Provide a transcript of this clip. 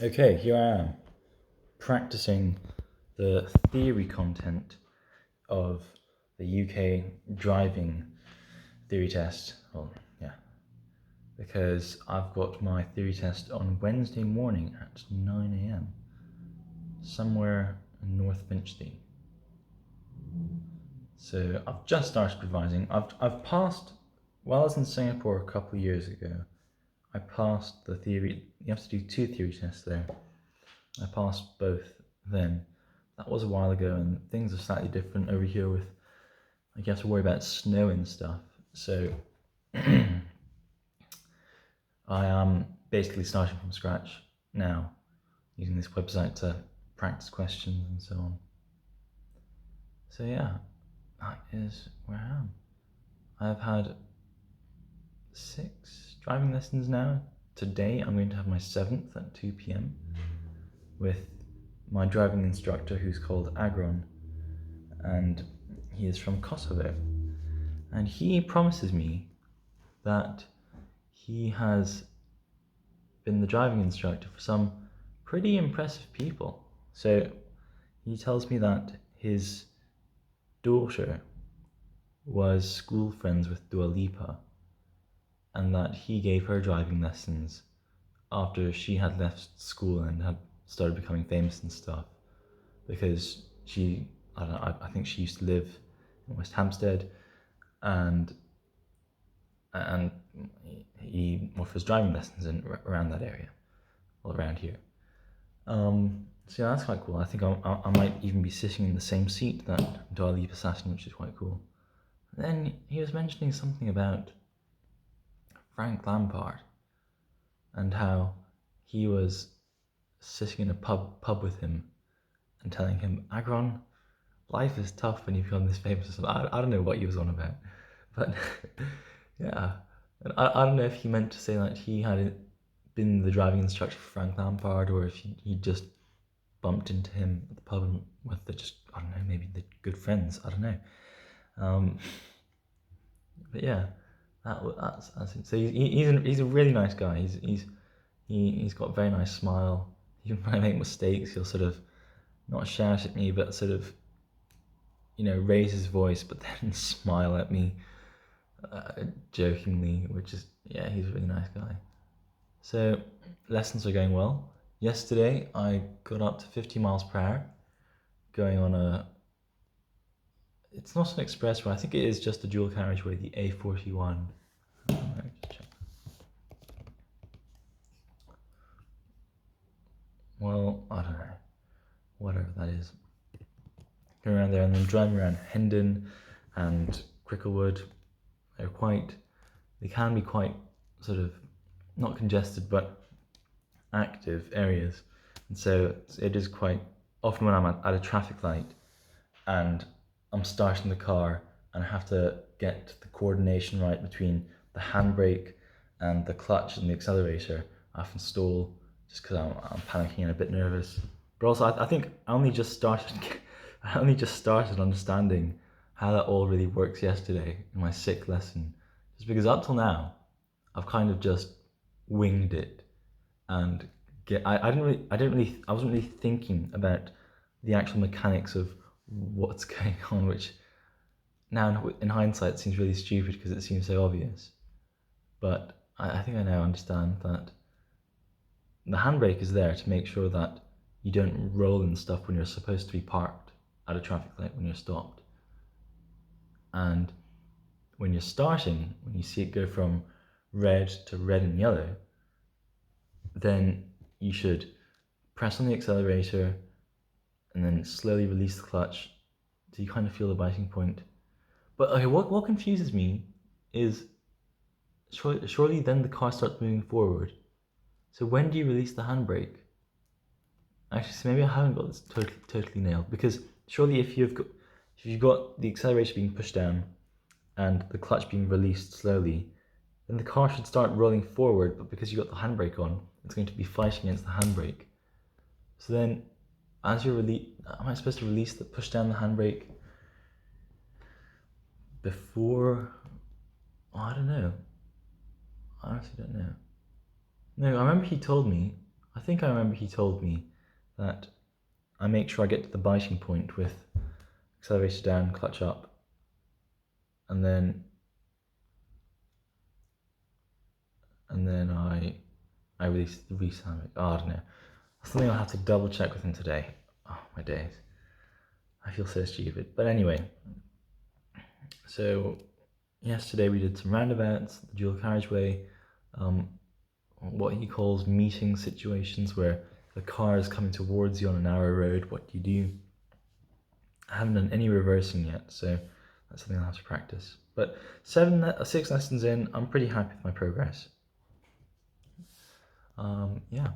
Okay, here I am, practicing the theory content of the UK driving theory test. Well, yeah, because I've got my theory test on Wednesday morning at 9 a.m. somewhere in North Finchley. So I've just started revising. I've passed, while I was in Singapore a couple of years ago, I passed the theory. You have to do two theory tests there. I passed both then. That was a while ago, and things are slightly different over here with, like, you have to worry about snow and stuff. So I am basically starting from scratch now, using this website to practice questions and so on. So yeah, that is where I am. I've had 6 driving lessons now. Today I'm going to have my 7th at 2 p.m. with my driving instructor, who's called Agron, and he is from Kosovo. And he promises me that he has been the driving instructor for some pretty impressive people. So he tells me that his daughter was school friends with Dua Lipa, and that he gave her driving lessons after she had left school and had started becoming famous and stuff, because I don't know, I think she used to live in West Hampstead, and he offers driving lessons around that area, well, around here. So yeah, that's quite cool. I think I might even be sitting in the same seat that Dua Lipa sat in, which is quite cool. And then he was mentioning something about Frank Lampard and how he was sitting in a pub with him and telling him, Agron, life is tough when you become this famous. I don't know what he was on about, but yeah. And I don't know if he meant to say that he had been the driving instructor for Frank Lampard, or if he just bumped into him at the pub and with the just, I don't know, maybe they're good friends. I don't know. But yeah, that's it. So he's a really nice guy. He's got a very nice smile. Even when I make mistakes, he'll sort of not shout at me, but sort of, raise his voice, but then smile at me jokingly, which is, yeah, he's a really nice guy. So lessons are going well. Yesterday I got up to 50 miles per hour, going on it's not an expressway, I think it is just a dual carriageway, the A41. Let me just check. Well, I don't know, whatever that is. Going around there and then driving around Hendon and Cricklewood. They can be quite sort of, not congested, but active areas. And so it is quite often when I'm at a traffic light and I'm starting the car and I have to get the coordination right between the handbrake and the clutch and the accelerator, I often stall just because I'm panicking and a bit nervous. But also, I think I only just started. I only just started understanding how that all really works yesterday in my 6th lesson, just because up till now, I've kind of just winged it, and I wasn't really thinking about the actual mechanics of what's going on, which now in hindsight seems really stupid because it seems so obvious. But I think I now understand that the handbrake is there to make sure that you don't roll and stuff when you're supposed to be parked at a traffic light when you're stopped. And when you're starting, when you see it go from red to red and yellow, then you should press on the accelerator and then slowly release the clutch so you kind of feel the biting point. But okay, what confuses me is surely then the car starts moving forward. So when do you release the handbrake? Actually, so maybe I haven't got this totally nailed, because surely if you've got the accelerator being pushed down and the clutch being released slowly, then the car should start rolling forward, but because you've got the handbrake on, it's going to be fighting against the handbrake. So then, as you're am I supposed to push down the handbrake before? Oh, I don't know. I honestly don't know. No, I remember he told me I think I remember he told me that I make sure I get to the biting point with accelerator down, clutch up, and then I release the resound. Oh, I don't know. That's something I'll have to double check with him today. Oh my days. I feel so stupid. But anyway, so yesterday we did some roundabouts, the dual carriageway, what he calls meeting situations where the car is coming towards you on a narrow road. What do you do? I haven't done any reversing yet, so that's something I'll have to practice. But 6 lessons in, I'm pretty happy with my progress. Yeah.